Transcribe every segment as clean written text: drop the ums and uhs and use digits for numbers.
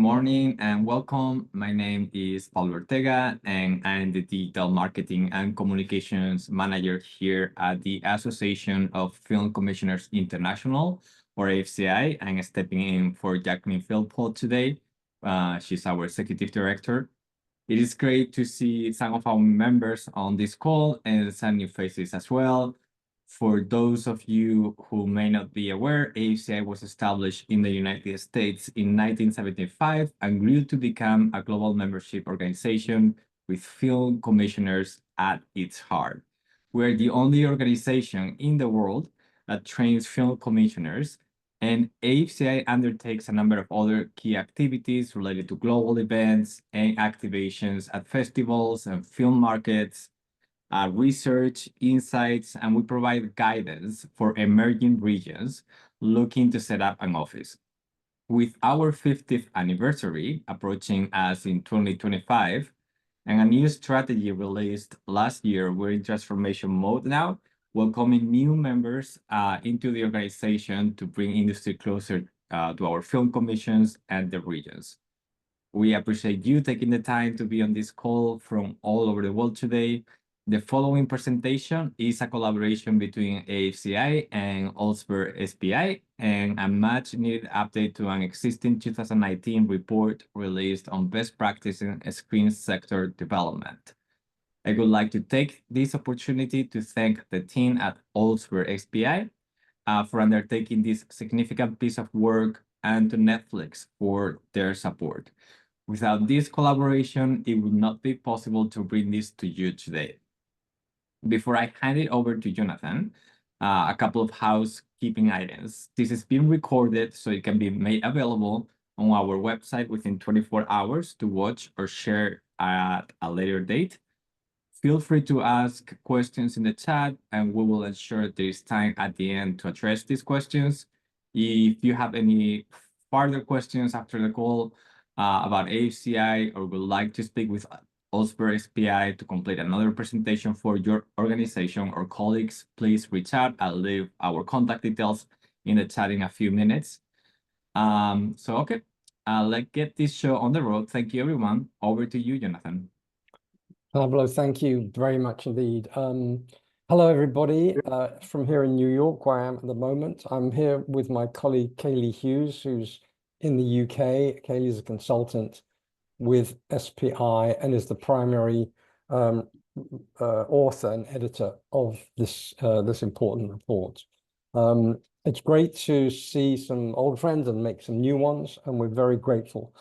morning and welcome. My name is Paulo Ortega, and I'm the Digital Marketing and Communications Manager here at the Association of Film Commissioners International, or AFCI. I'm stepping in for Jacqueline Philpott today. She's our Executive Director. It is great to see some of our members on this call and some new faces as well. For those of you who may not be aware, AFCI was established in the United States in 1975 and grew to become a global membership organization with film commissioners at its heart. We're the only organization in the world that trains film commissioners, and AFCI undertakes a number of other key activities related to global events and activations at festivals and film markets, research, insights, and we provide guidance for emerging regions looking to set up an office. With our 50th anniversary approaching us in 2025 and a new strategy released last year, we're in transformation mode now, welcoming new members into the organization to bring industry closer to our film commissions and the regions. We appreciate you taking the time to be on this call from all over the world today. The following presentation is a collaboration between AFCI and Olsberg SPI and a much-needed update to an existing 2019 report released on best practice in screen sector development. I would like to take this opportunity to thank the team at Olsberg SPI for undertaking this significant piece of work and to Netflix for their support. Without this collaboration, it would not be possible to bring this to you today. Before I hand it over to Jonathan, a couple of housekeeping items. This is being recorded so it can be made available on our website within 24 hours to watch or share at a later date. Feel free to ask questions in the chat, and we will ensure there is time at the end to address these questions. If you have any further questions after the call about AFCI or would like to speak with Olsberg SPI to complete another presentation for your organization or colleagues, please reach out. I'll leave our contact details in the chat in a few minutes. Okay, let's get this show on the road. Thank you, everyone. Over to you, Jonathan. Pablo, thank you very much indeed. Hello, everybody, from here in New York, where I am at the moment. I'm here with my colleague, Kaylee Hughes, who's in the UK. Kaylee is a consultant with SPI and is the primary author and editor of this important report. It's great to see some old friends and make some new ones, and we're very grateful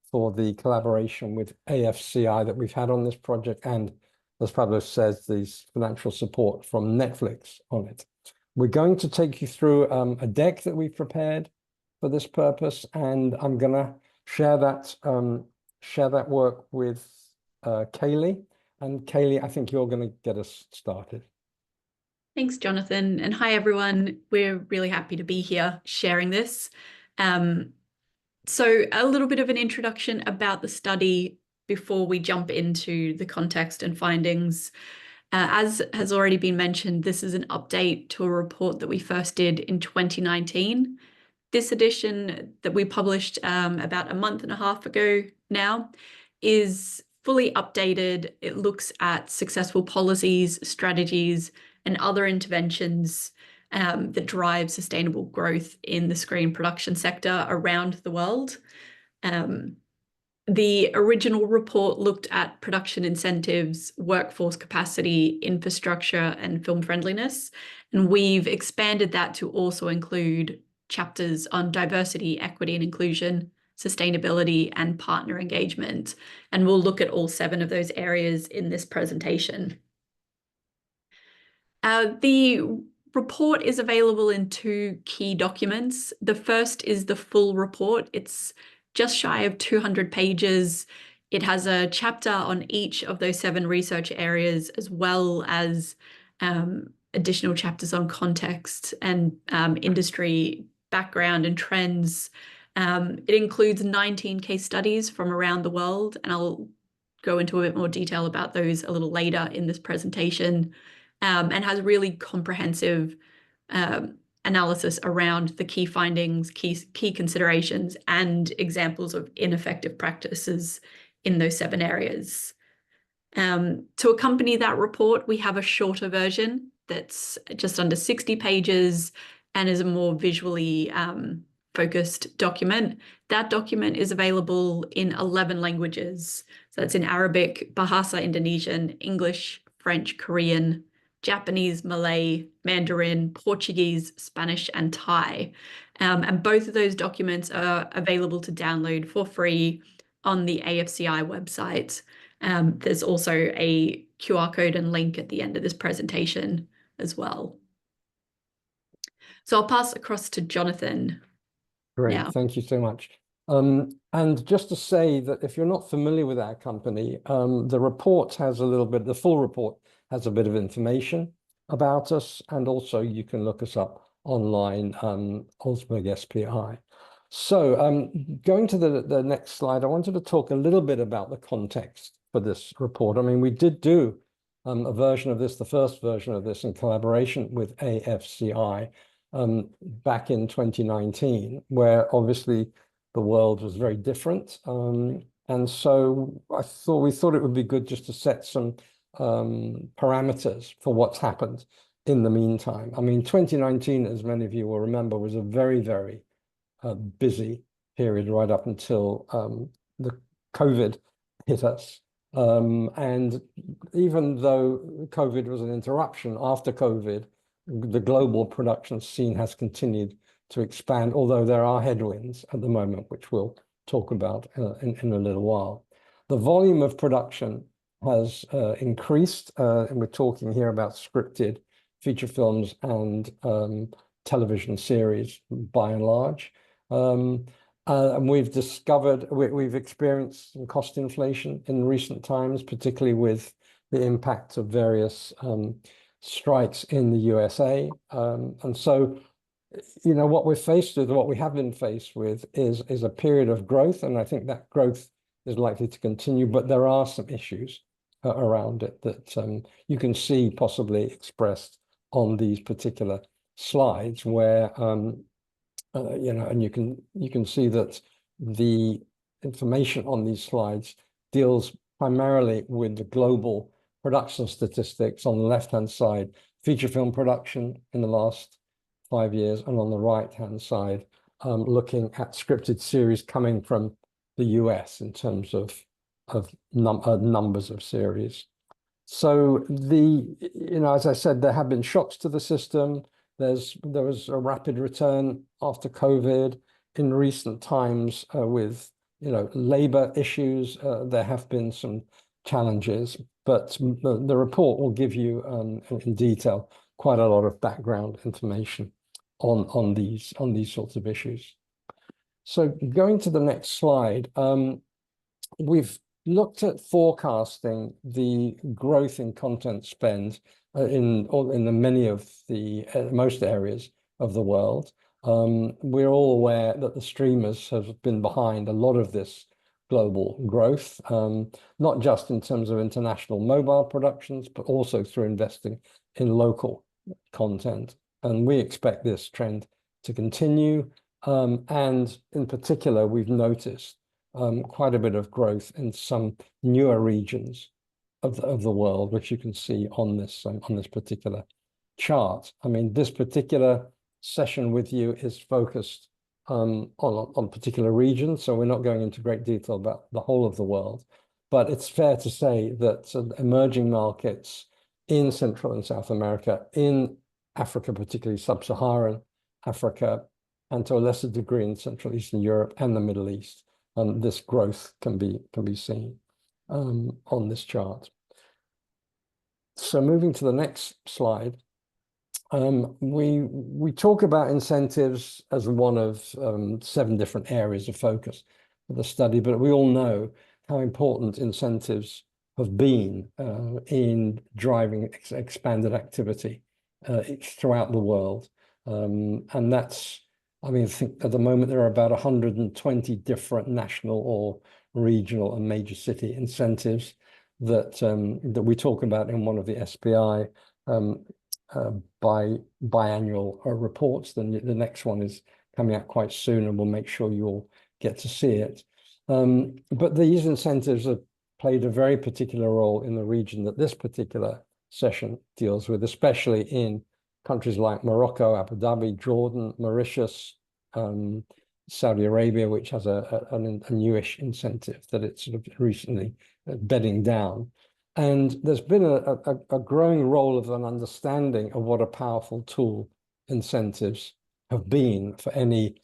for the collaboration with AFCI that we've had on this project, and as Pablo says, the financial support from Netflix on it. We're going to take you through a deck that we've prepared for this purpose, and I'm gonna share that work with Kaylee. And Kaylee, I think you're going to get us started. Thanks, Jonathan. And hi, everyone. We're really happy to be here sharing this. So a little bit of an introduction about the study before we jump into the context and findings. As has already been mentioned, this is an update to a report that we first did in 2019. This edition that we published about a month and a half ago now is fully updated. It looks at successful policies, strategies, and other interventions that drive sustainable growth in the screen production sector around the world. The original report looked at production incentives, workforce capacity, infrastructure, and film friendliness, and we've expanded that to also include chapters on diversity, equity and inclusion, sustainability, and partner engagement. And we'll look at all 7 of those areas in this presentation. The report is available in 2 key documents. The first is the full report. It's just shy of 200 pages. It has a chapter on each of those 7 research areas, as well as additional chapters on context and industry background and trends. It includes 19 case studies from around the world, and I'll go into a bit more detail about those a little later in this presentation, and has really comprehensive and analysis around the key findings, key considerations, and examples of ineffective practices in those 7 areas. To accompany that report, we have a shorter version that's just under 60 pages and is a more visually focused document. That document is available in 11 languages. So it's in Arabic, Bahasa Indonesian, English, French, Korean, Japanese, Malay, Mandarin, Portuguese, Spanish, and Thai. And both of those documents are available to download for free on the AFCI website. There's also a QR code and link at the end of this presentation as well. So I'll pass across to Jonathan. Great, now. Thank you so much. And just to say that if you're not familiar with our company, the report has a little bit, the full report has a bit of information about us, and also you can look us up online, Olsberg SPI. So going to the next slide, I wanted to talk a little bit about the context for this report. I mean, we did do a version of this, the first version of this, in collaboration with AFCI back in 2019, where obviously the world was very different. And so we thought it would be good just to set some parameters for what's happened in the meantime. I mean, 2019, as many of you will remember, was a very, very busy period right up until the COVID hit us. And even though COVID was an interruption, after COVID, the global production scene has continued to expand, although there are headwinds at the moment, which we'll talk about in a little while. The volume of production has increased, and we're talking here about scripted feature films and television series by and large. And we've experienced some cost inflation in recent times, particularly with the impact of various strikes in the USA. And so, you know, what we're faced with, what we have been faced with is a period of growth. And I think that growth is likely to continue, but there are some issues around it that you can see possibly expressed on these particular slides where, you know, and you can see that the information on these slides deals primarily with the global production statistics on the left-hand side, feature film production in the last 5 years, and on the right-hand side, looking at scripted series coming from the US in terms of numbers of series. So you know, as I said, there have been shocks to the system. There was a rapid return after COVID. In recent times, with, you know, labor issues, there have been some challenges, but the report will give you in detail quite a lot of background information on these sorts of issues. So going to the next slide, we've looked at forecasting the growth in content spend in many of the most areas of the world. We're all aware that the streamers have been behind a lot of this global growth, not just in terms of international mobile productions, but also through investing in local content. And we expect this trend to continue. And in particular, we've noticed quite a bit of growth in some newer regions of the world, which you can see on this particular chart. I mean, this particular session with you is focused on particular regions, so we're not going into great detail about the whole of the world. But it's fair to say that emerging markets in Central and South America, in Africa, particularly Sub-Saharan Africa, and to a lesser degree in Central Eastern Europe and the Middle East, this growth can be seen on this chart. So moving to the next slide, we talk about incentives as one of 7 different areas of focus for the study, but we all know how important incentives have been in driving expanded activity throughout the world. And that's, I mean, I think at the moment there are about 120 different national or regional and major city incentives that we talk about in one of the SPI biannual reports. The next one is coming out quite soon, and we'll make sure you all get to see it. But these incentives have played a very particular role in the region that this particular session deals with, especially in countries like Morocco, Abu Dhabi, Jordan, Mauritius, Saudi Arabia, which has a newish incentive that it's sort of recently bedding down. And there's been a growing role of an understanding of what a powerful tool incentives have been for any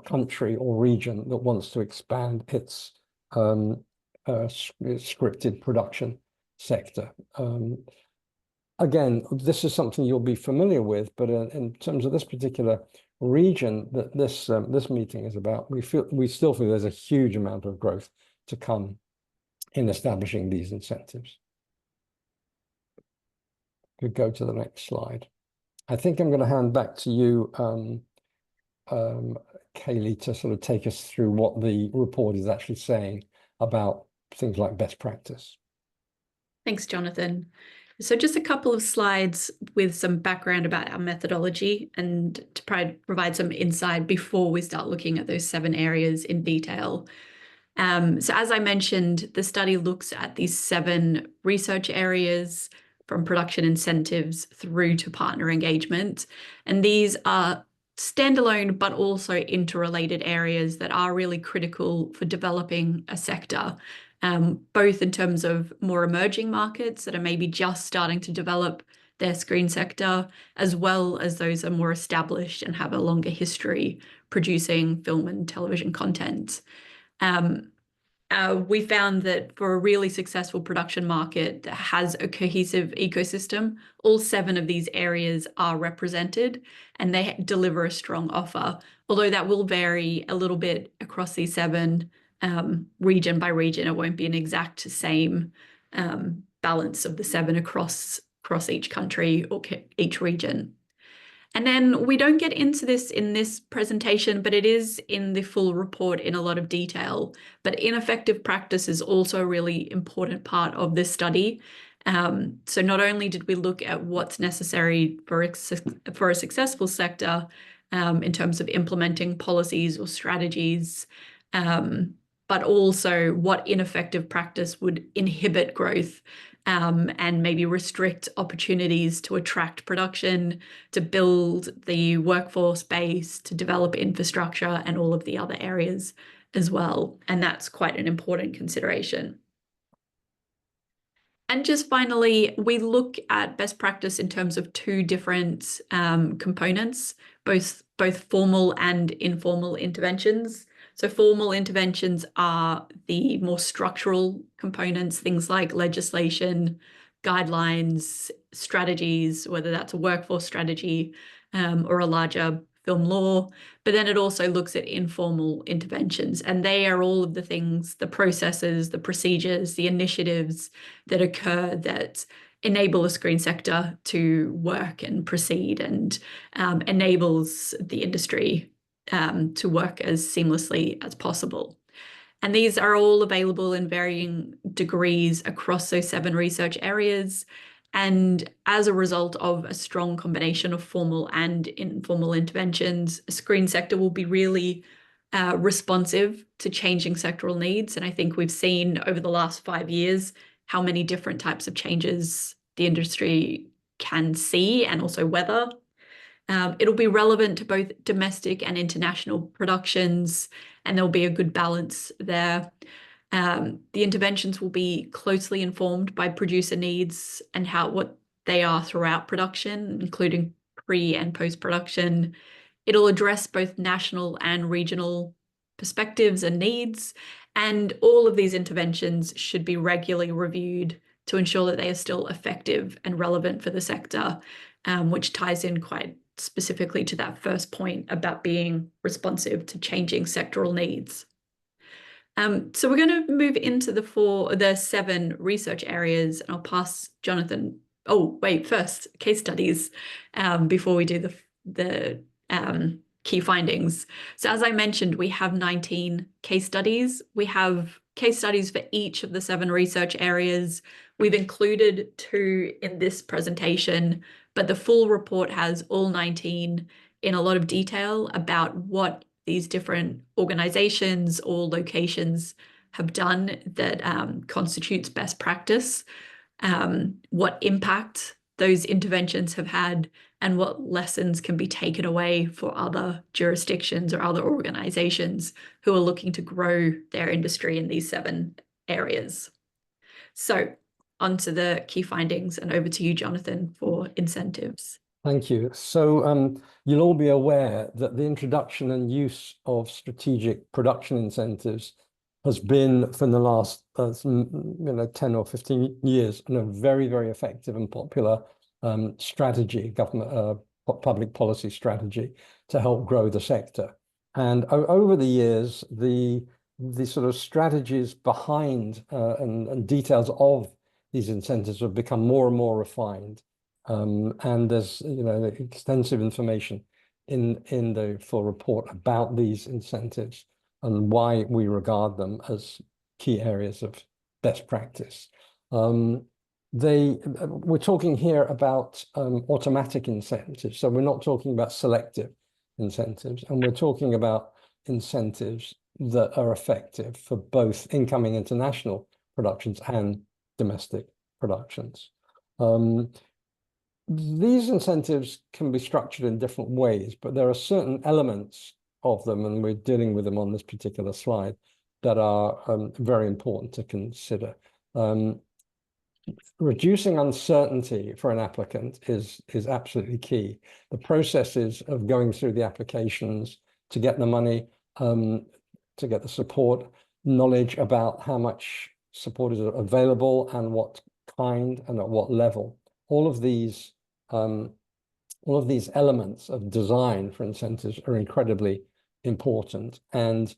country or region that wants to expand its scripted production sector. Again, this is something you'll be familiar with, but in terms of this particular region that this meeting is about, we still feel there's a huge amount of growth to come in establishing these incentives. Could go to the next slide. I think I'm going to hand back to you, Kaylee, to sort of take us through what the report is actually saying about things like best practice. Thanks, Jonathan. So just a couple of slides with some background about our methodology and to provide some insight before we start looking at those 7 areas in detail. So as I mentioned, the study looks at these 7 research areas from production incentives through to partner engagement. And these are standalone, but also interrelated areas that are really critical for developing a sector, both in terms of more emerging markets that are maybe just starting to develop their screen sector, as well as those that are more established and have a longer history producing film and television content. We found that for a really successful production market that has a cohesive ecosystem, all 7 of these areas are represented and they deliver a strong offer, although that will vary a little bit across these 7 region by region. It won't be an exact same balance of the 7 across each country or each region. And then we don't get into this in this presentation, but it is in the full report in a lot of detail. But ineffective practice is also a really important part of this study. So not only did we look at what's necessary for a successful sector in terms of implementing policies or strategies, but also what ineffective practice would inhibit growth and maybe restrict opportunities to attract production, to build the workforce base, to develop infrastructure, and all of the other areas as well. And that's quite an important consideration. And just finally, we look at best practice in terms of 2 different components, both formal and informal interventions. So formal interventions are the more structural components, things like legislation, guidelines, strategies, whether that's a workforce strategy or a larger film law. But then it also looks at informal interventions, and they are all of the things, the processes, the procedures, the initiatives that occur that enable a screen sector to work and proceed and enables the industry to work as seamlessly as possible. And these are all available in varying degrees across those 7 research areas. And as a result of a strong combination of formal and informal interventions, a screen sector will be really responsive to changing sectoral needs. And I think we've seen over the last 5 years how many different types of changes the industry can see and also weather. It'll be relevant to both domestic and international productions, and there'll be a good balance there. The interventions will be closely informed by producer needs and what they are throughout production, including pre- and post-production. It'll address both national and regional perspectives and needs, and all of these interventions should be regularly reviewed to ensure that they are still effective and relevant for the sector, which ties in quite specifically to that first point about being responsive to changing sectoral needs. So we're going to move into the 7 research areas, and I'll pass Jonathan. Oh, wait, first case studies before we do the key findings. So as I mentioned, we have 19 case studies. We have case studies for each of the 7 research areas. We've included 2 in this presentation but the full report has all 19 in a lot of detail about what these different organizations or locations have done that constitutes best practice, what impact those interventions have had, and what lessons can be taken away for other jurisdictions or other organizations who are looking to grow their industry in these 7 areas. So on to the key findings, and over to you, Jonathan, for incentives. Thank you. So you'll all be aware that the introduction and use of strategic production incentives has been, for the last 10 or 15 years, a very, very effective and popular strategy, government public policy strategy to help grow the sector. And over the years, the sort of strategies behind and details of these incentives have become more and more refined. And there's extensive information in the full report about these incentives and why we regard them as key areas of best practice. We're talking here about automatic incentives, so we're not talking about selective incentives, and we're talking about incentives that are effective for both incoming international productions and domestic productions. These incentives can be structured in different ways, but there are certain elements of them, and we're dealing with them on this particular slide, that are very important to consider. Reducing uncertainty for an applicant is absolutely key. The processes of going through the applications to get the money, to get the support, knowledge about how much support is available and what kind and at what level. All of these elements of design for incentives are incredibly important. And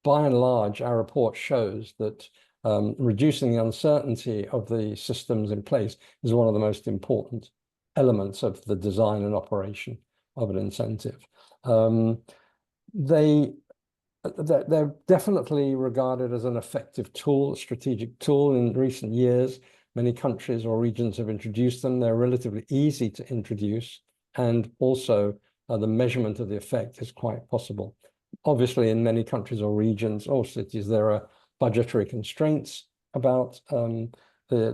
by and large, our report shows that reducing the uncertainty of the systems in place is one of the most important elements of the design and operation of an incentive. They're definitely regarded as an effective tool, a strategic tool in recent years. Many countries or regions have introduced them. They're relatively easy to introduce, and also the measurement of the effect is quite possible. Obviously, in many countries or regions or cities, there are budgetary constraints about the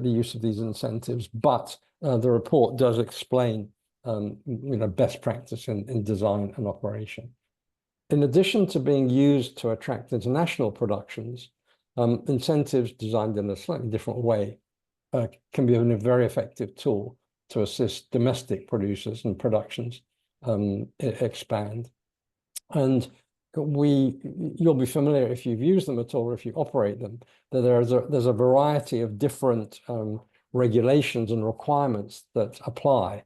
use of these incentives, but the report does explain best practice in design and operation. In addition to being used to attract international productions, incentives designed in a slightly different way can be a very effective tool to assist domestic producers and productions expand. And you'll be familiar, if you've used them at all or if you operate them, that there's a variety of different regulations and requirements that apply.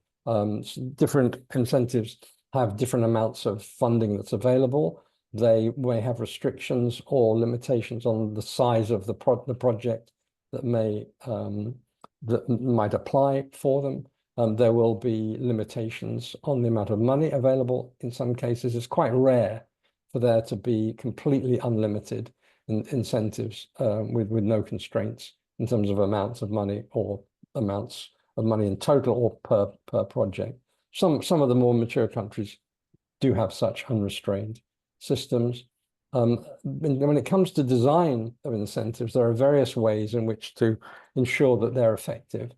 Different incentives have different amounts of funding that's available. They may have restrictions or limitations on the size of the project that might apply for them. There will be limitations on the amount of money available. In some cases, it's quite rare for there to be completely unlimited incentives with no constraints in terms of amounts of money or amounts of money in total or per project. Some of the more mature countries do have such unrestrained systems. When it comes to design of incentives, there are various ways in which to ensure that they're effective,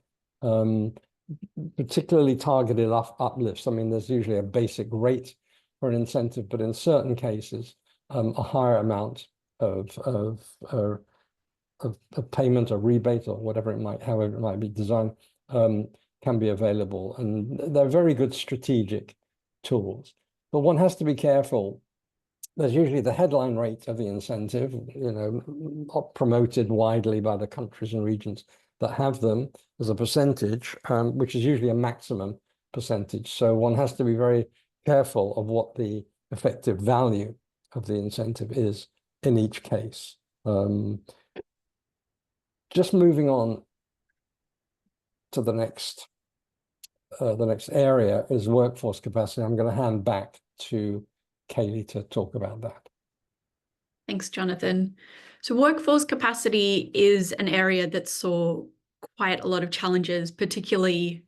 particularly targeted uplifts. I mean, there's usually a basic rate for an incentive, but in certain cases, a higher amount of payment or rebate or whatever however it might be designed, can be available. And they're very good strategic tools. But one has to be careful. There's usually the headline rate of the incentive, promoted widely by the countries and regions that have them as a percentage, which is usually a maximum percentage. So one has to be very careful of what the effective value of the incentive is in each case. Just moving on to the next area is workforce capacity. I'm going to hand back to Kaylee to talk about that. Thanks, Jonathan. So workforce capacity is an area that saw quite a lot of challenges, particularly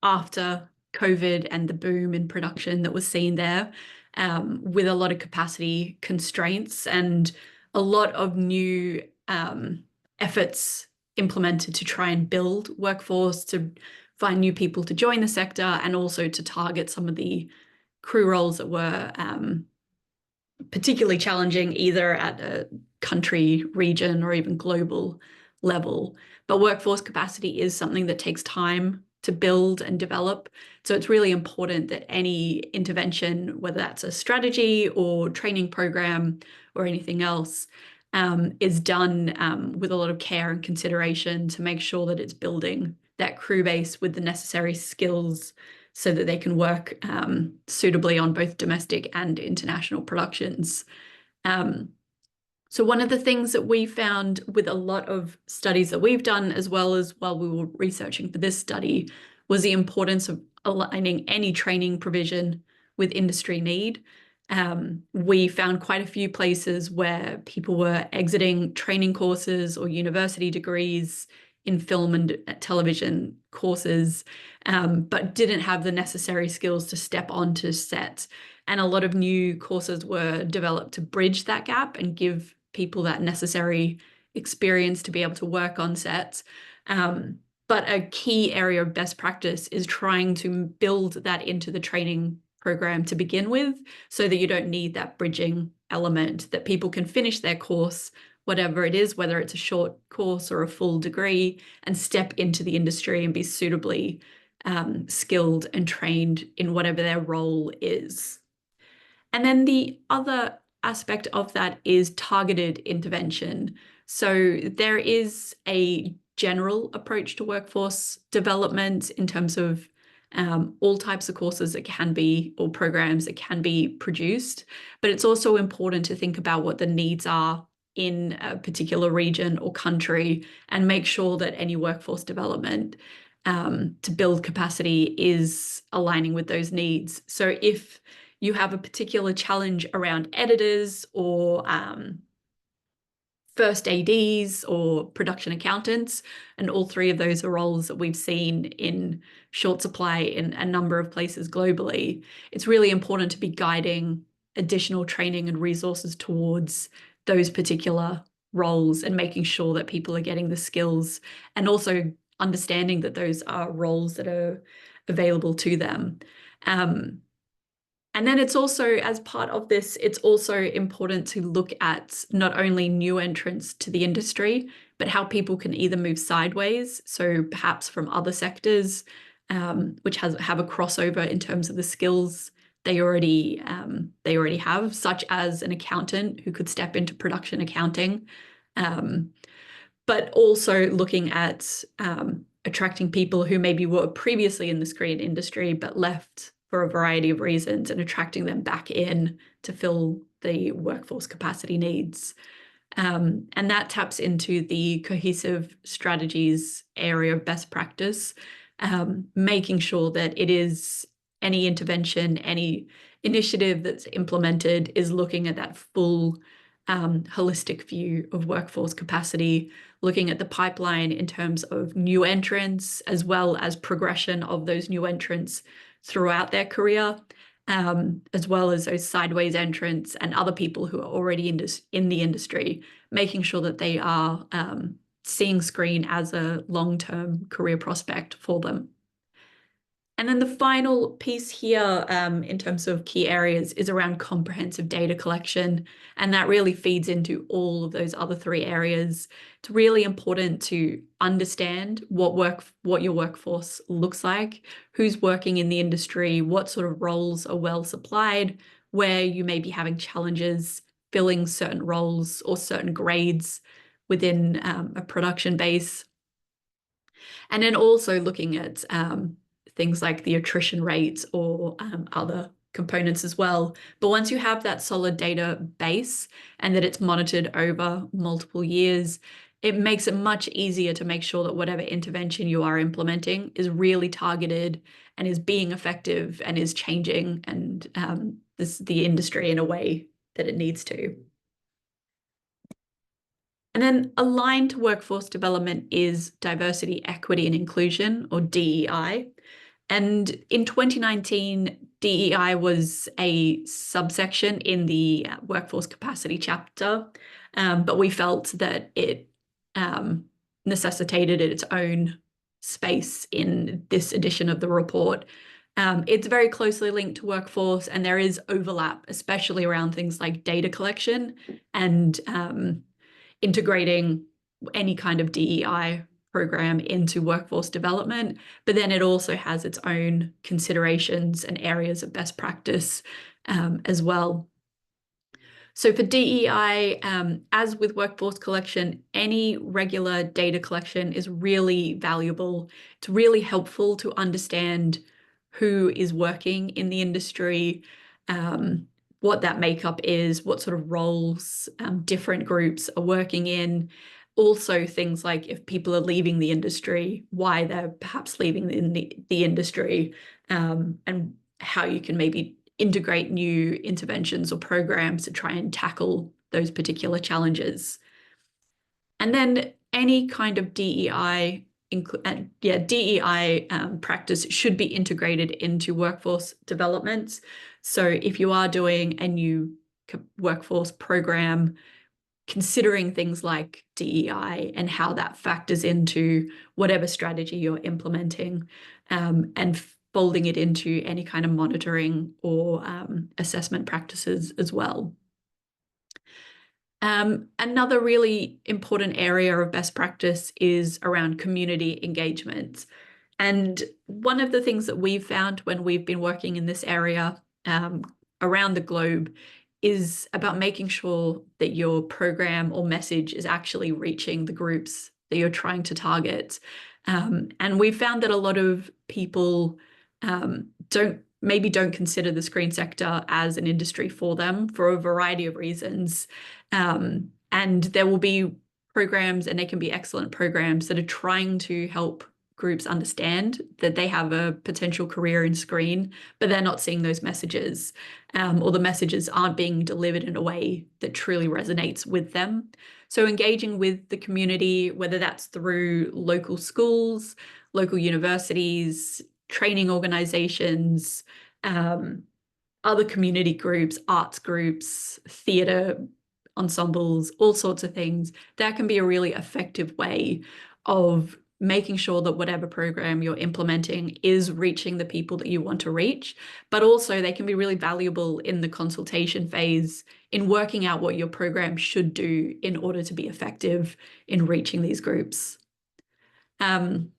after COVID and the boom in production that was seen there, with a lot of capacity constraints and a lot of new efforts implemented to try and build workforce, to find new people to join the sector, and also to target some of the crew roles that were particularly challenging either at a country, region, or even global level. But workforce capacity is something that takes time to build and develop. So it's really important that any intervention, whether that's a strategy or training program or anything else, is done with a lot of care and consideration to make sure that it's building that crew base with the necessary skills so that they can work suitably on both domestic and international productions. So one of the things that we found with a lot of studies that we've done, as well as while we were researching for this study, was the importance of aligning any training provision with industry need. We found quite a few places where people were exiting training courses or university degrees in film and television courses, but didn't have the necessary skills to step onto set. And a lot of new courses were developed to bridge that gap and give people that necessary experience to be able to work on sets. But a key area of best practice is trying to build that into the training program to begin with, so that you don't need that bridging element, that people can finish their course, whatever it is, whether it's a short course or a full degree, and step into the industry and be suitably skilled and trained in whatever their role is. And then the other aspect of that is targeted intervention. So there is a general approach to workforce development in terms of all types of courses that can be, or programs that can be produced, but it's also important to think about what the needs are in a particular region or country, and make sure that any workforce development to build capacity is aligning with those needs. So if you have a particular challenge around editors or first ADs or production accountants, and all three of those are roles that we've seen in short supply in a number of places globally, it's really important to be guiding additional training and resources towards those particular roles, and making sure that people are getting the skills, and also understanding that those are roles that are available to them. And then it's also, as part of this, it's also important to look at not only new entrants to the industry, but how people can either move sideways, so perhaps from other sectors, which have a crossover in terms of the skills they already have, such as an accountant who could step into production accounting, but also looking at attracting people who maybe were previously in the screen industry but left for a variety of reasons, and attracting them back in to fill the workforce capacity needs. And that taps into the cohesive strategies area of best practice, making sure that it is any intervention, any initiative that's implemented is looking at that full holistic view of workforce capacity, looking at the pipeline in terms of new entrants, as well as progression of those new entrants throughout their career, as well as those sideways entrants and other people who are already in the industry, making sure that they are seeing screen as a long-term career prospect for them. And then the final piece here in terms of key areas is around comprehensive data collection. And that really feeds into all of those other three areas. It's really important to understand what your workforce looks like, who's working in the industry, what sort of roles are well supplied, where you may be having challenges filling certain roles or certain grades within a production base. And then also looking at things like the attrition rates or other components as well. But once you have that solid data base and that it's monitored over multiple years, it makes it much easier to make sure that whatever intervention you are implementing is really targeted and is being effective and is changing and the industry in a way that it needs to. And then aligned to workforce development is diversity, equity, and inclusion, or DEI. And in 2019, DEI was a subsection in the workforce capacity chapter, but we felt that it necessitated its own space in this edition of the report. It's very closely linked to workforce, and there is overlap, especially around things like data collection and integrating any kind of DEI program into workforce development. But then it also has its own considerations and areas of best practice as well. So for DEI, as with workforce collection, any regular data collection is really valuable. It's really helpful to understand who is working in the industry, what that makeup is, what sort of roles different groups are working in. Also things like if people are leaving the industry, why they're perhaps leaving the industry, and how you can maybe integrate new interventions or programs to try and tackle those particular challenges. And then any kind of DEI practice should be integrated into workforce development. So if you are doing a new workforce program, considering things like DEI and how that factors into whatever strategy you're implementing, and folding it into any kind of monitoring or assessment practices as well. Another really important area of best practice is around community engagement. And one of the things that we've found when we've been working in this area around the globe is about making sure that your program or message is actually reaching the groups that you're trying to target. And we've found that a lot of people don't consider the screen sector as an industry for them for a variety of reasons. And there will be programs, and they can be excellent programs, that are trying to help groups understand that they have a potential career in screen, but they're not seeing those messages, or the messages aren't being delivered in a way that truly resonates with them. So engaging with the community, whether that's through local schools, local universities, training organizations, other community groups, arts groups, theatre ensembles, all sorts of things, that can be a really effective way of making sure that whatever program you're implementing is reaching the people that you want to reach, but also they can be really valuable in the consultation phase in working out what your program should do in order to be effective in reaching these groups. Then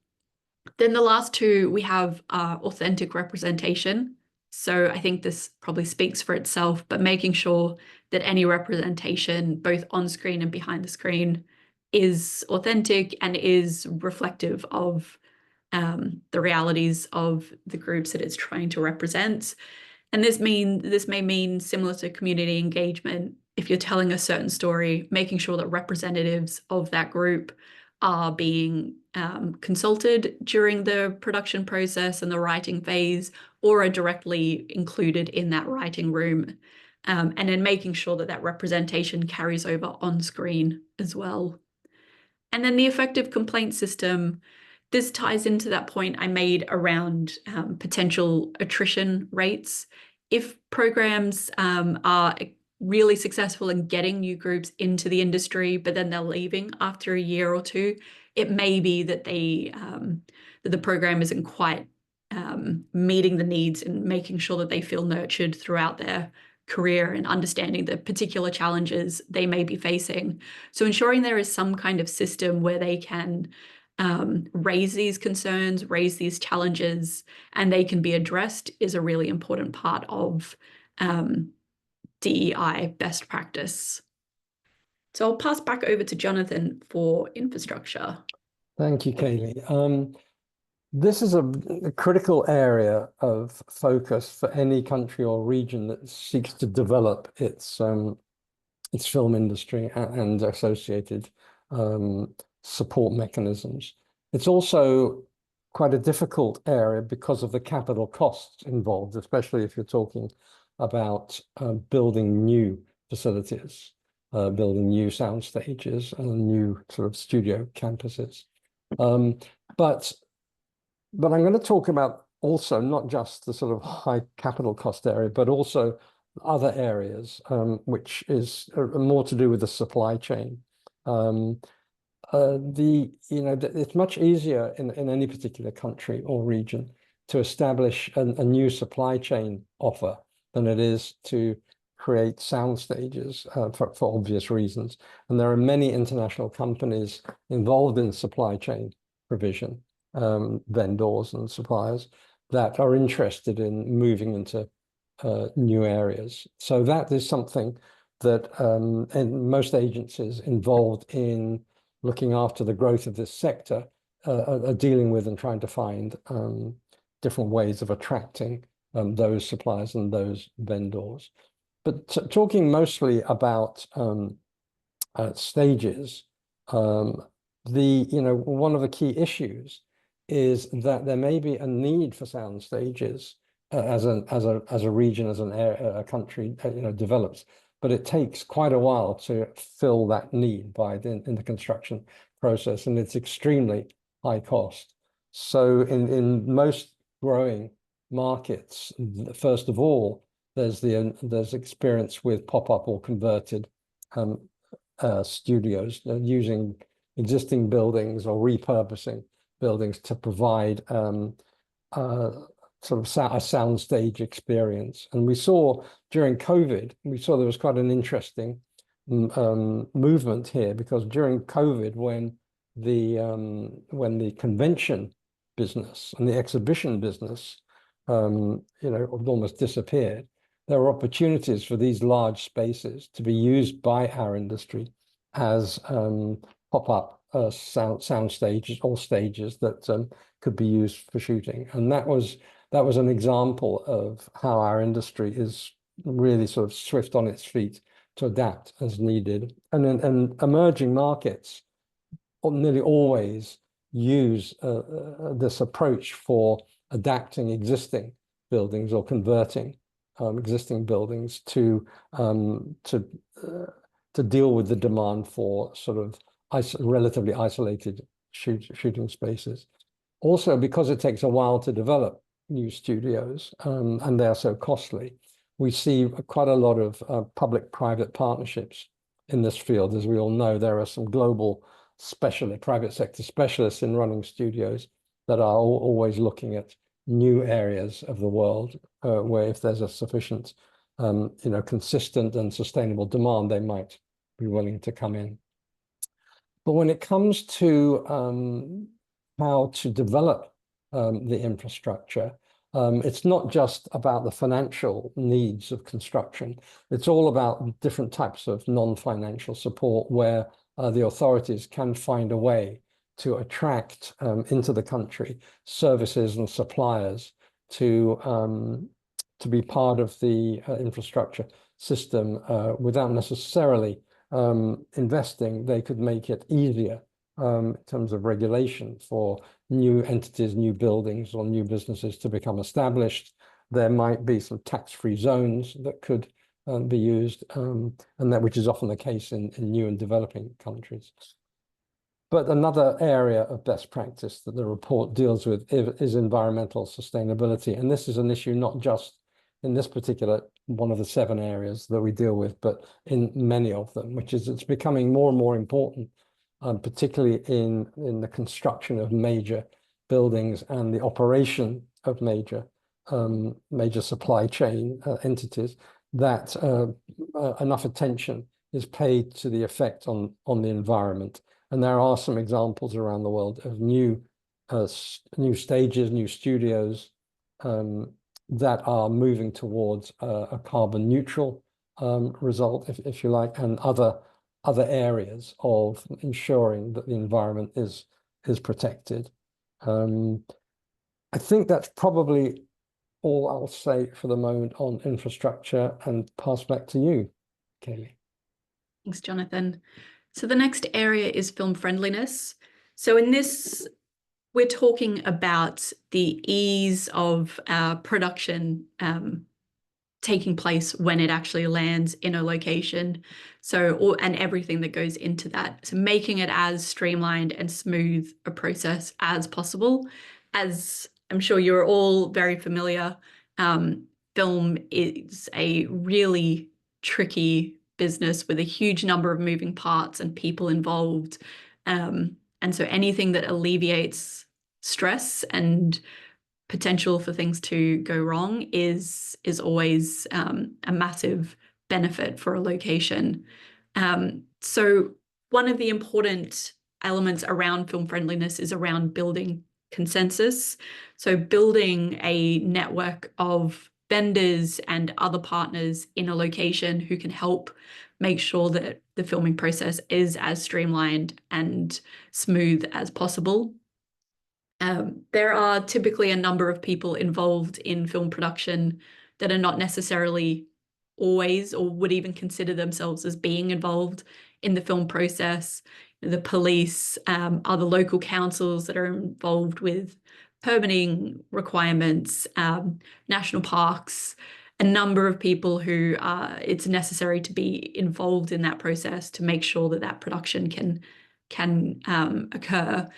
the last two we have are authentic representation. So I think this probably speaks for itself, but making sure that any representation, both on screen and behind the screen, is authentic and is reflective of the realities of the groups that it's trying to represent. And this may mean, similar to community engagement, if you're telling a certain story, making sure that representatives of that group are being consulted during the production process and the writing phase, or are directly included in that writing room. And then making sure that that representation carries over on screen as well. And then the effective complaint system, this ties into that point I made around potential attrition rates. If programs are really successful in getting new groups into the industry, but then they're leaving after a year or two, it may be that that the program isn't quite meeting the needs and making sure that they feel nurtured throughout their career and understanding the particular challenges they may be facing. So ensuring there is some kind of system where they can raise these concerns, raise these challenges, and they can be addressed is a really important part of DEI best practice. So I'll pass back over to Jonathan for infrastructure. Thank you, Kaylee. This is a critical area of focus for any country or region that seeks to develop its film industry and associated support mechanisms. It's also quite a difficult area because of the capital costs involved, especially if you're talking about building new facilities, building new sound stages and new sort of studio campuses. But I'm going to talk about also not just the sort of high capital cost area, but also other areas, which is more to do with the supply chain. It's much easier in any particular country or region to establish a new supply chain offer than it is to create sound stages for obvious reasons. And there are many international companies involved in supply chain provision, vendors and suppliers that are interested in moving into new areas. So that is something that and most agencies involved in looking after the growth of this sector are dealing with and trying to find different ways of attracting those suppliers and those vendors. But talking mostly about stages, one of the key issues is that there may be a need for sound stages as a region, as an area, a country, develops, but it takes quite a while to fill that need in the construction process, and it's extremely high cost. So in most growing markets, first of all, there's experience with pop-up or converted studios using existing buildings or repurposing buildings to provide sort of a soundstage experience. And we saw during COVID, there was quite an interesting movement here, because during COVID, when the convention business and the exhibition business, almost disappeared, there were opportunities for these large spaces to be used by our industry as pop-up sound stages or stages that could be used for shooting. And that was an example of how our industry is really sort of swift on its feet to adapt as needed. And emerging markets nearly always use this approach for adapting existing buildings or converting existing buildings to deal with the demand for sort of relatively isolated shooting spaces. Also, because it takes a while to develop new studios and they are so costly, we see quite a lot of public-private partnerships in this field. As we all know, there are some global private sector specialists in running studios that are always looking at new areas of the world where, if there's a sufficient, consistent and sustainable demand, they might be willing to come in. But when it comes to how to develop the infrastructure, it's not just about the financial needs of construction. It's all about different types of non-financial support where the authorities can find a way to attract into the country services and suppliers to be part of the infrastructure system without necessarily investing. They could make it easier in terms of regulation for new entities, new buildings, or new businesses to become established. There might be some tax-free zones that could be used, and which is often the case in new and developing countries. But another area of best practice that the report deals with is environmental sustainability. And this is an issue not just in this particular one of the 7 areas that we deal with, but in many of them, which is it's becoming more and more important, particularly in the construction of major buildings and the operation of major supply chain entities, that enough attention is paid to the effect on the environment. And there are some examples around the world of new stages, new studios that are moving towards a carbon neutral result, if you like, and other areas of ensuring that the environment is protected. I think that's probably all I'll say for the moment on infrastructure, and pass back to you, Kaylee. Thanks, Jonathan. So the next area is film friendliness. So in this, we're talking about the ease of production taking place when it actually lands in a location. So, and everything that goes into that. So making it as streamlined and smooth a process as possible. As I'm sure you're all very familiar. Film is a really tricky business with a huge number of moving parts and people involved. And so anything that alleviates stress and potential for things to go wrong is always a massive benefit for a location. So one of the important elements around film friendliness is around building consensus. So building a network of vendors and other partners in a location who can help make sure that the filming process is as streamlined and smooth as possible. There are typically a number of people involved in film production that are not necessarily always or would even consider themselves as being involved in the film process. The police, other local councils that are involved with permitting requirements, national parks, a number of people who it's necessary to be involved in that process to make sure that that production can occur.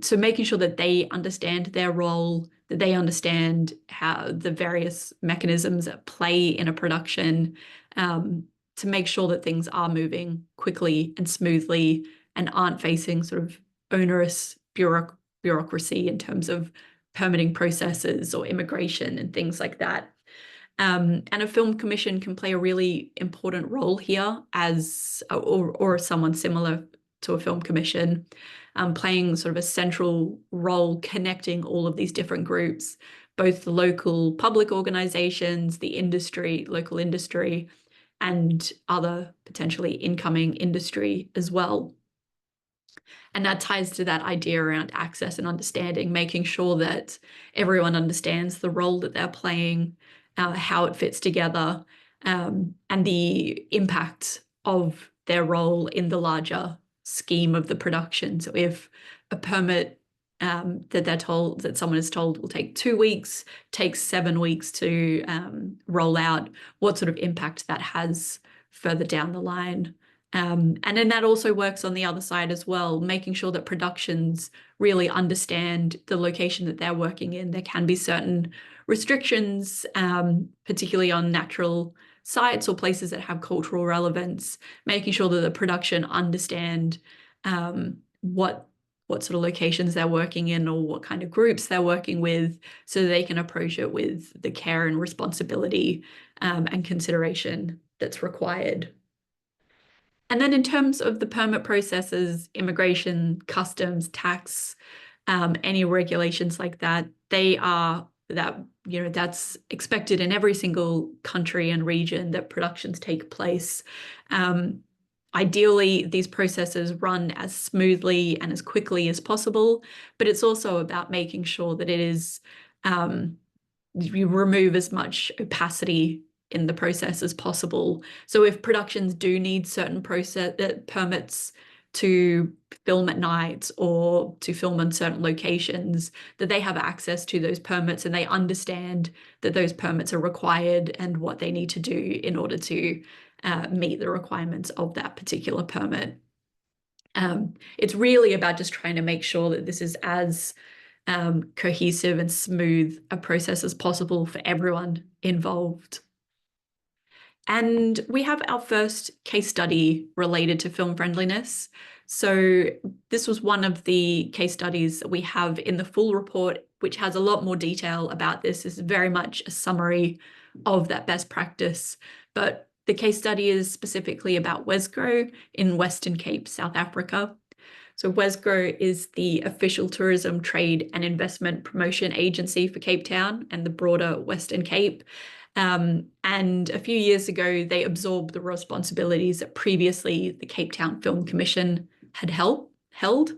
So making sure that they understand their role, that they understand how the various mechanisms at play in a production, to make sure that things are moving quickly and smoothly and aren't facing sort of onerous bureaucracy in terms of permitting processes or immigration and things like that. And a film commission can play a really important role here as, or someone similar to a film commission, playing sort of a central role connecting all of these different groups, both the local public organizations, the industry, local industry, and other potentially incoming industry as well. And that ties to that idea around access and understanding, making sure that everyone understands the role that they're playing, how it fits together, and the impact of their role in the larger scheme of the production. So if a permit that someone is told will take 2 weeks, takes 7 weeks to roll out, what sort of impact that has further down the line. And then that also works on the other side as well, making sure that productions really understand the location that they're working in. There can be certain restrictions, particularly on natural sites or places that have cultural relevance, making sure that the production understand what sort of locations they're working in or what kind of groups they're working with, so they can approach it with the care and responsibility and consideration that's required. And then in terms of the permit processes, immigration, customs, tax, any regulations like that, that's expected in every single country and region that productions take place. Ideally, these processes run as smoothly and as quickly as possible, but it's also about making sure that it is, you remove as much opacity in the process as possible. So if productions do need certain permits to film at night or to film on certain locations, that they have access to those permits and they understand that those permits are required and what they need to do in order to meet the requirements of that particular permit. It's really about just trying to make sure that this is as cohesive and smooth a process as possible for everyone involved. And we have our first case study related to film friendliness. So this was one of the case studies that we have in the full report, which has a lot more detail about this. This is very much a summary of that best practice. But the case study is specifically about Wesgro in Western Cape, South Africa. So Wesgro is the official tourism, trade and investment promotion agency for Cape Town and the broader Western Cape. And a few years ago, they absorbed the responsibilities that previously the Cape Town Film Commission had held.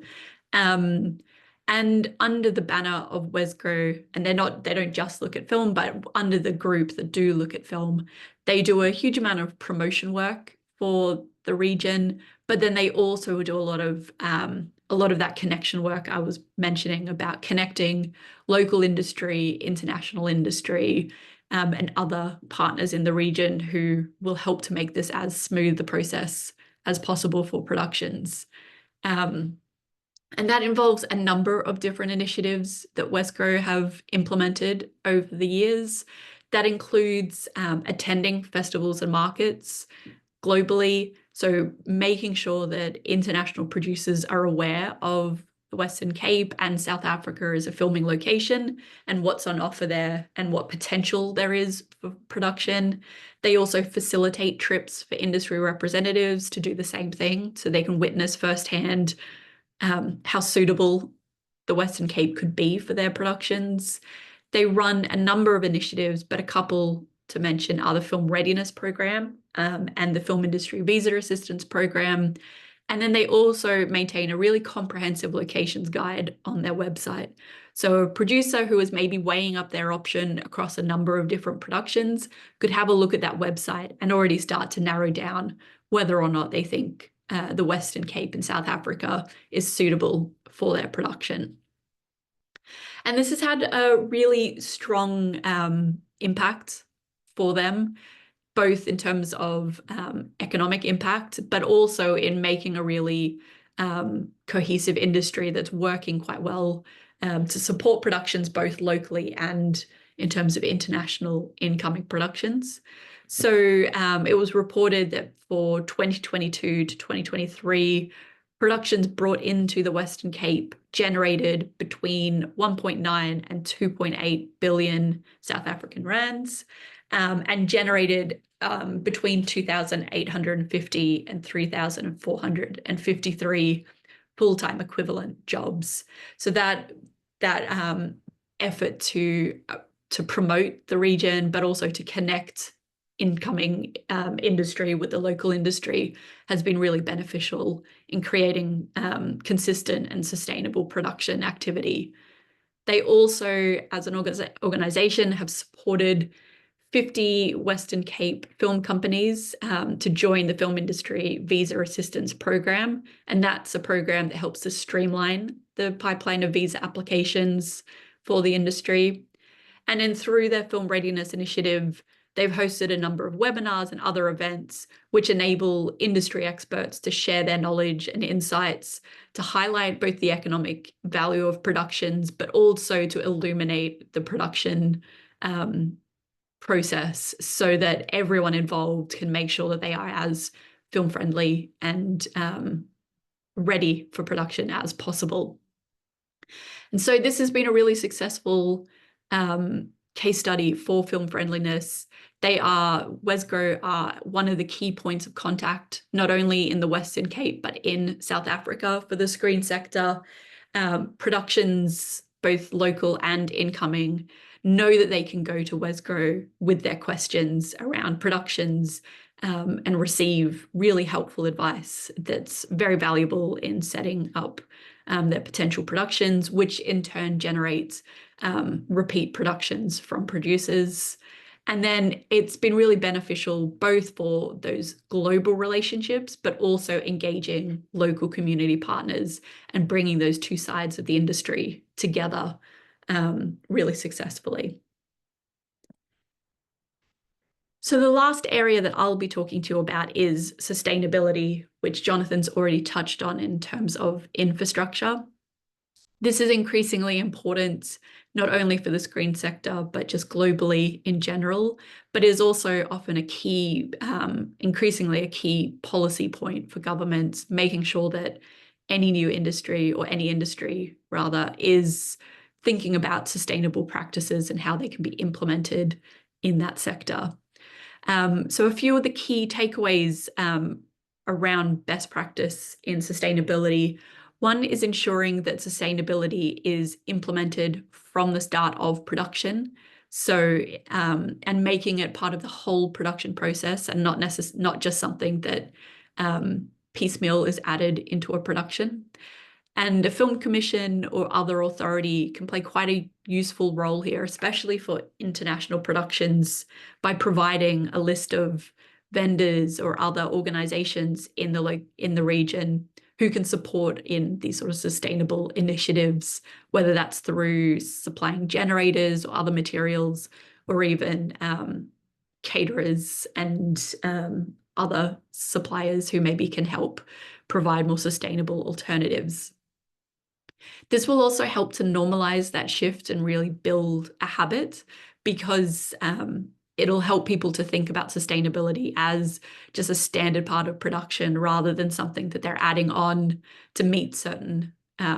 And under the banner of Wesgro, and they don't just look at film, but under the group that do look at film, they do a huge amount of promotion work for the region, but then they also do a lot of that connection work I was mentioning about connecting local industry, international industry, and other partners in the region who will help to make this as smooth the process as possible for productions. And that involves a number of different initiatives that Wesco have implemented over the years. That includes attending festivals and markets globally, so making sure that international producers are aware of the Western Cape and South Africa as a filming location and what's on offer there and what potential there is for production. They also facilitate trips for industry representatives to do the same thing so they can witness firsthand how suitable the Western Cape could be for their productions. They run a number of initiatives, but a couple to mention are the Film Readiness Program and the Film Industry Visa Assistance Program. And then they also maintain a really comprehensive locations guide on their website. So a producer who is maybe weighing up their option across a number of different productions could have a look at that website and already start to narrow down whether or not they think the Western Cape in South Africa is suitable for their production. And this has had a really strong impact for them, both in terms of economic impact, but also in making a really cohesive industry that's working quite well to support productions both locally and in terms of international incoming productions. So it was reported that for 2022 to 2023, productions brought into the Western Cape generated between 1.9 and 2.8 billion South African rands, and generated between 2,850 and 3,453 full-time equivalent jobs. So that effort to promote the region, but also to connect incoming industry with the local industry has been really beneficial in creating consistent and sustainable production activity. They also, as an organization, have supported 50 Western Cape film companies to join the Film Industry Visa Assistance Program. And that's a program that helps to streamline the pipeline of visa applications for the industry. And then through their Film Readiness Initiative, they've hosted a number of webinars and other events which enable industry experts to share their knowledge and insights to highlight both the economic value of productions, but also to illuminate the production process so that everyone involved can make sure that they are as film friendly and ready for production as possible. And so this has been a really successful case study for film friendliness. Wesco are one of the key points of contact, not only in the Western Cape, but in South Africa for the screen sector. Productions, both local and incoming, know that they can go to Wesco with their questions around productions and receive really helpful advice that's very valuable in setting up their potential productions, which in turn generates repeat productions from producers. And then it's been really beneficial both for those global relationships, but also engaging local community partners and bringing those two sides of the industry together really successfully. So the last area that I'll be talking to you about is sustainability, which Jonathan's already touched on in terms of infrastructure. This is increasingly important, not only for the screen sector, but just globally in general, but is also often a key, increasingly a key policy point for governments, making sure that any new industry, or any industry rather, is thinking about sustainable practices and how they can be implemented in that sector. So a few of the key takeaways around best practice in sustainability. One is ensuring that sustainability is implemented from the start of production. So, and making it part of the whole production process and not just something that piecemeal is added into a production. And a film commission or other authority can play quite a useful role here, especially for international productions, by providing a list of vendors or other organizations in the region who can support in these sort of sustainable initiatives, whether that's through supplying generators or other materials, or even caterers and other suppliers who maybe can help provide more sustainable alternatives. This will also help to normalize that shift and really build a habit, because it'll help people to think about sustainability as just a standard part of production rather than something that they're adding on to meet certain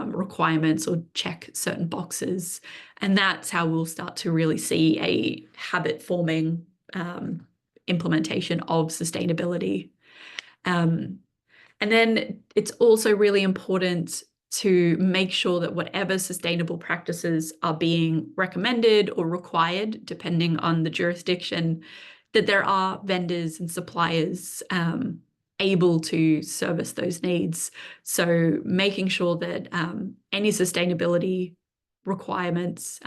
requirements or check certain boxes. And that's how we'll start to really see a habit forming implementation of sustainability. And then it's also really important to make sure that whatever sustainable practices are being recommended or required, depending on the jurisdiction, that there are vendors and suppliers able to service those needs. So making sure that any sustainability requirements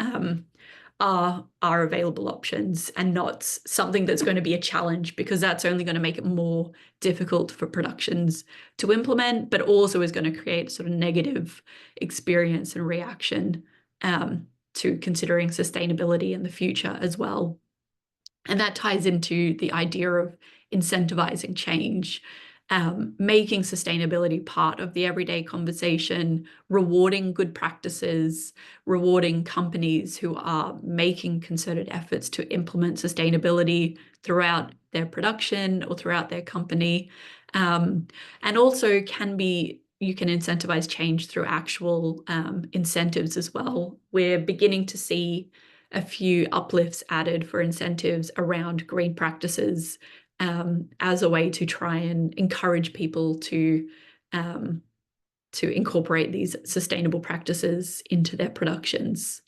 are available options and not something that's going to be a challenge, because that's only going to make it more difficult for productions to implement, but also is going to create sort of negative experience and reaction to considering sustainability in the future as well. And that ties into the idea of incentivizing change, making sustainability part of the everyday conversation, rewarding good practices, rewarding companies who are making concerted efforts to implement sustainability throughout their production or throughout their company. And also you can incentivize change through actual incentives as well. We're beginning to see a few uplifts added for incentives around green practices as a way to try and encourage people to incorporate these sustainable practices into their productions.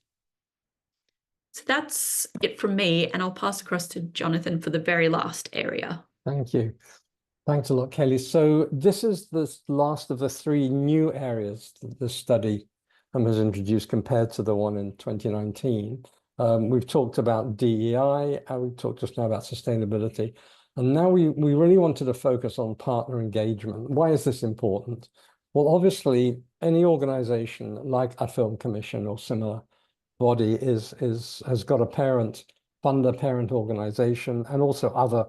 So that's it from me, and I'll pass across to Jonathan for the very last area. Thank you. Thanks a lot, Kelly. So this is the last of the three new areas that the study has introduced compared to the one in 2019. We've talked about DEI, and we've talked just now about sustainability. And now we really wanted to focus on partner engagement. Why is this important? Well, obviously, any organization like a film commission or similar body has got a funder parent organization, and also other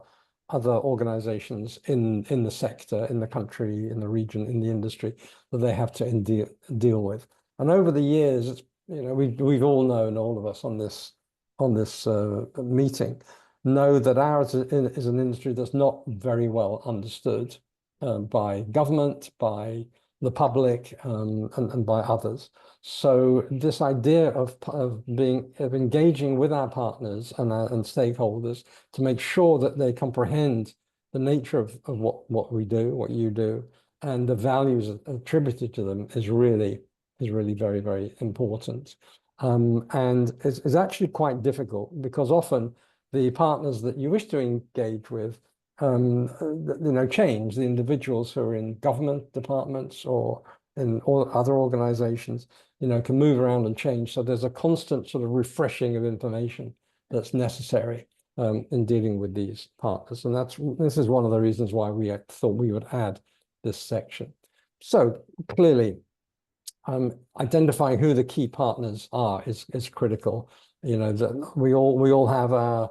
organizations in the sector, in the country, in the region, in the industry that they have to deal with. And over the years, it's, we've all known, all of us on this meeting, know that ours is an industry that's not very well understood by government, by the public, and by others. So this idea of engaging with our partners and stakeholders to make sure that they comprehend the nature of what we do, what you do, and the values attributed to them is really very, very important. And it's actually quite difficult, because often the partners that you wish to engage with, change. The individuals who are in government departments or in all other organizations, can move around and change. So there's a constant sort of refreshing of information that's necessary in dealing with these partners. And this is one of the reasons why we thought we would add this section. So clearly, identifying who the key partners are is critical. That we all have our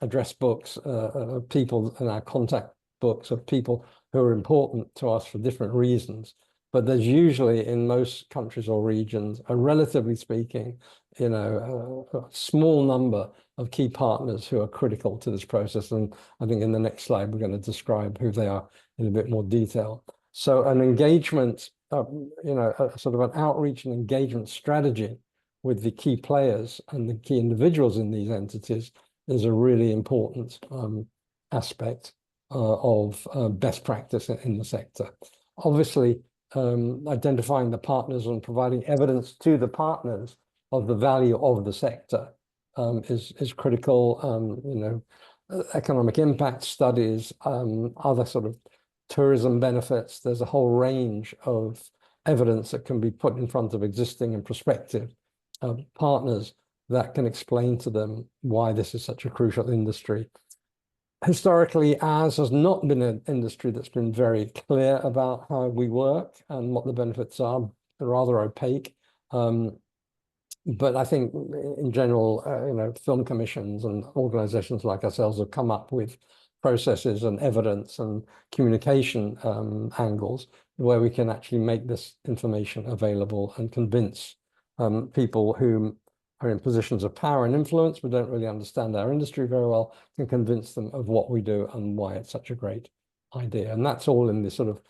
address books of people, and our contact books of people who are important to us for different reasons. But there's usually, in most countries or regions, relatively speaking, a small number of key partners who are critical to this process. And I think in the next slide, we're going to describe who they are in a bit more detail. So an engagement, sort of an outreach and engagement strategy with the key players and the key individuals in these entities is a really important aspect of best practice in the sector. Obviously, identifying the partners and providing evidence to the partners of the value of the sector is critical. Economic impact studies, other sort of tourism benefits. There's a whole range of evidence that can be put in front of existing and prospective partners that can explain to them why this is such a crucial industry. Historically, ours has not been an industry that's been very clear about how we work and what the benefits are. They're rather opaque. But I think in general, film commissions and organizations like ourselves have come up with processes and evidence and communication angles where we can actually make this information available and convince people who are in positions of power and influence but don't really understand our industry very well, and convince them of what we do and why it's such a great idea. And that's all in this sort of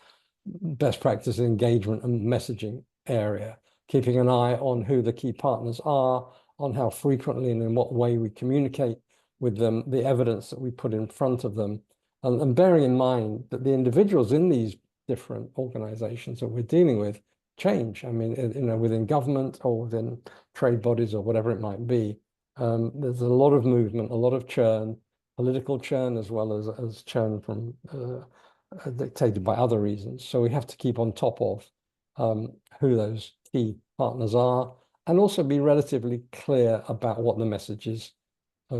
best practice engagement and messaging area, keeping an eye on who the key partners are, on how frequently and in what way we communicate with them, the evidence that we put in front of them, and bearing in mind that the individuals in these different organizations that we're dealing with change. I mean, you know, within government or within trade bodies or whatever it might be, there's a lot of movement, a lot of churn, political churn as well as churn from dictated by other reasons. So we have to keep on top of who those key partners are, and also be relatively clear about what the messages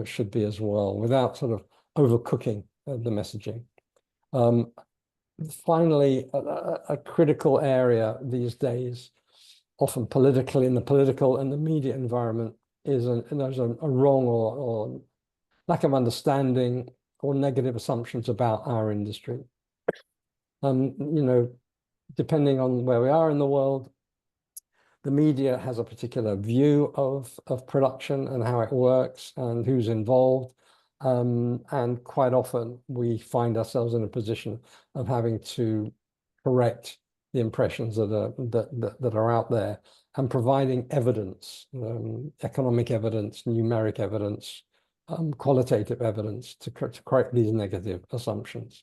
should be as well, without sort of overcooking the messaging. Finally, a critical area these days, often politically in the political and the media environment, is there's a wrong or lack of understanding or negative assumptions about our industry. You know, depending on where we are in the world, the media has a particular view of production and how it works and who's involved. And quite often we find ourselves in a position of having to correct the impressions that are out there, and providing evidence, economic evidence, numeric evidence, qualitative evidence to correct these negative assumptions.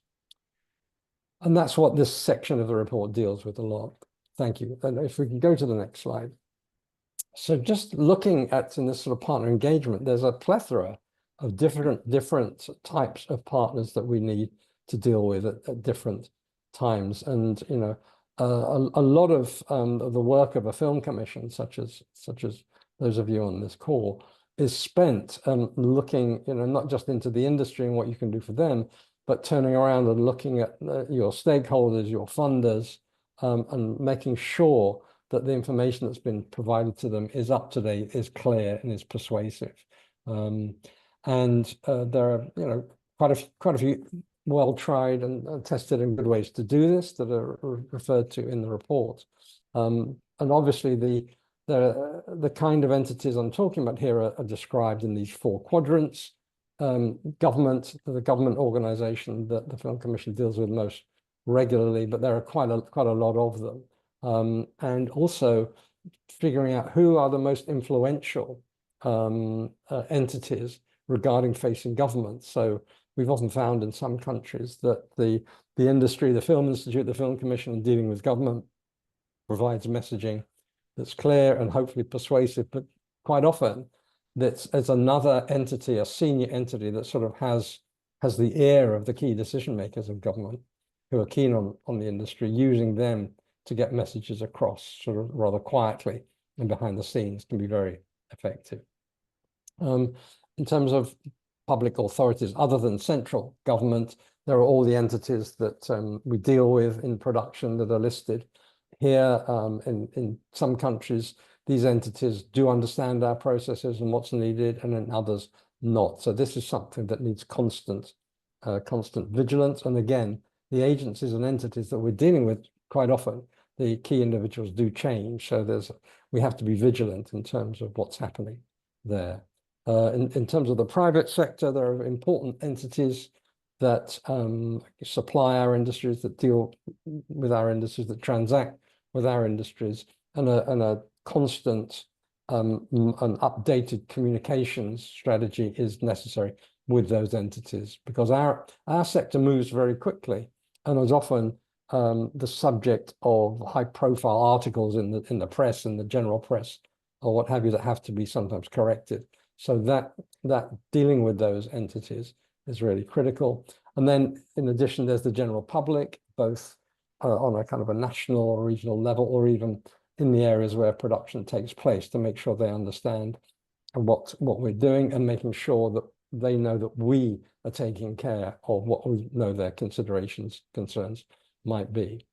And that's what this section of the report deals with a lot. Thank you. And if we can go to the next slide. So just looking at in this sort of partner engagement, there's a plethora of different types of partners that we need to deal with at different times. And, you know, a lot of the work of a film commission, such as those of you on this call, is spent looking, you know, not just into the industry and what you can do for them, but turning around and looking at your stakeholders, your funders, and making sure that the information that's been provided to them is up to date, is clear, and is persuasive. And there are, you know, quite a few well-tried and tested and good ways to do this that are referred to in the report. And obviously the kind of entities I'm talking about here are described in these 4 quadrants. The government organization that the Film Commission deals with most regularly, but there are quite a lot of them. And also figuring out who are the most influential entities regarding facing government. So we've often found in some countries that the industry, the Film Institute, the Film Commission, dealing with government, provides messaging that's clear and hopefully persuasive, but quite often it's another entity, a senior entity that sort of has the ear of the key decision makers of government who are keen on the industry, using them to get messages across sort of rather quietly and behind the scenes can be very effective. In terms of public authorities, other than central government, there are all the entities that we deal with in production that are listed here. In some countries, these entities do understand our processes and what's needed, and in others not. So this is something that needs constant vigilance. And again, the agencies and entities that we're dealing with, quite often, the key individuals do change. So we have to be vigilant in terms of what's happening there. In terms of the private sector, there are important entities that supply our industries, that deal with our industries, that transact with our industries, and a constant and updated communications strategy is necessary with those entities, because our sector moves very quickly and is often the subject of high-profile articles in the press, in the general press, or what have you, that have to be sometimes corrected. So that dealing with those entities is really critical. And then, in addition, there's the general public, both on a kind of a national or regional level, or even in the areas where production takes place, to make sure they understand what we're doing, and making sure that they know that we are taking care of what we know their concerns might be.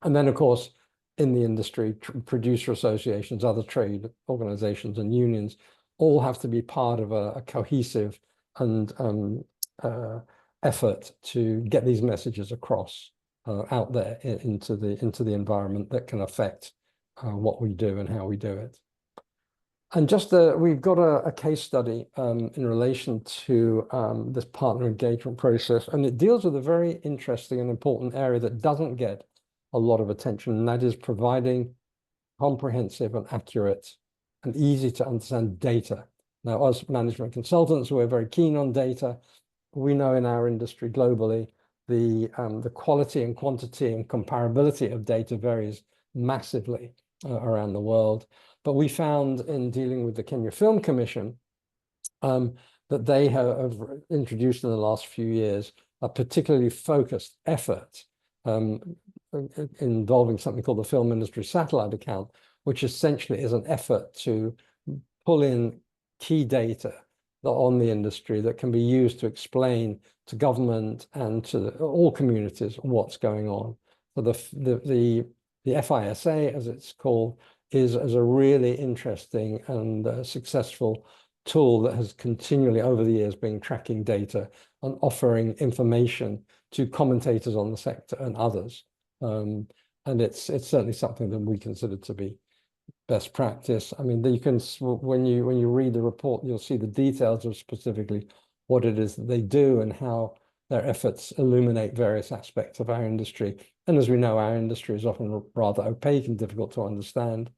And then, of course, in the industry, producer associations, other trade organizations and unions all have to be part of a cohesive and effort to get these messages across. out there into the environment that can affect what we do and how we do it. And just we've got a case study in relation to this partner engagement process, and it deals with a very interesting and important area that doesn't get a lot of attention, and that is providing comprehensive and accurate and easy to understand data. Now, as management consultants, we're very keen on data. We know in our industry globally, the quality and quantity and comparability of data varies massively around the world. But we found in dealing with the Kenya Film Commission that they have introduced in the last few years a particularly focused effort involving something called the Film Industry Satellite Account, which essentially is an effort to pull in key data on the industry that can be used to explain to government and to all communities what's going on. So the FISA, as it's called, is a really interesting and successful tool that has continually over the years been tracking data and offering information to commentators on the sector and others. And it's certainly something that we consider to be best practice. I mean, you can, when you read the report, you'll see the details of specifically what it is that they do and how their efforts illuminate various aspects of our industry. And as we know, our industry is often rather opaque and difficult to understand.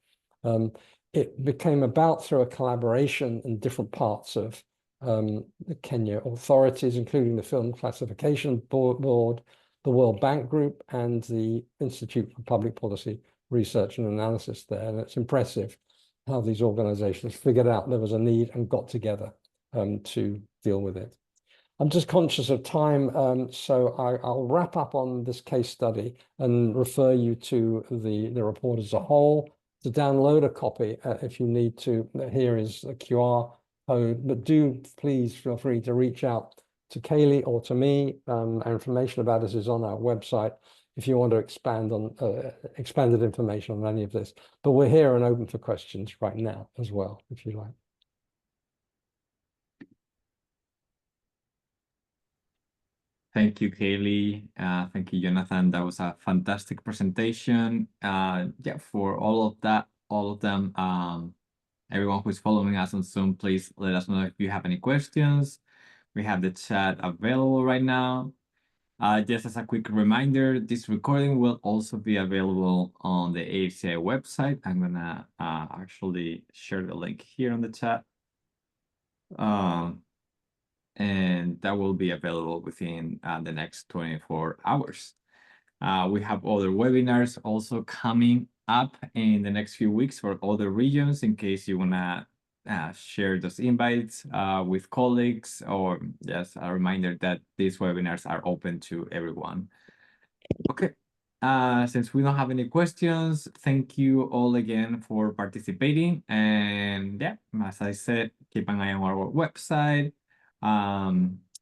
It became about through a collaboration in different parts of the Kenya authorities, including the Film Classification Board, the World Bank Group, and the Institute for Public Policy Research and Analysis there. And it's impressive how these organizations figured out there was a need and got together to deal with it. I'm just conscious of time, so I'll wrap up on this case study and refer you to the report as a whole. To download a copy, if you need to, here is a QR code, but do please feel free to reach out to Kaylee or to me. Our information about us is on our website if you want to expand on expanded information on any of this. But we're here and open for questions right now as well, if you like. Thank you, Kaylee. Thank you, Jonathan. That was a fantastic presentation. Yeah, for all of them, everyone who's following us on Zoom, please let us know if you have any questions. We have the chat available right now. Just as a quick reminder, this recording will also be available on the AFCI website. I'm gonna actually share the link here on the chat. And that will be available within the next 24 hours. We have other webinars also coming up in the next few weeks for other regions in case you wanna share those invites with colleagues, or just a reminder that these webinars are open to everyone. Okay, since we don't have any questions, thank you all again for participating. And yeah, as I said, keep an eye on our website.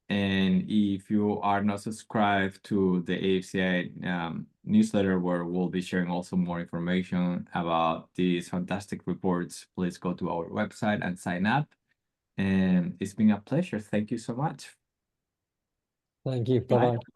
And if you are not subscribed to the AFCI newsletter, where we'll be sharing also more information about these fantastic reports, please go to our website and sign up. And it's been a pleasure. Thank you so much. Thank you. Bye-bye.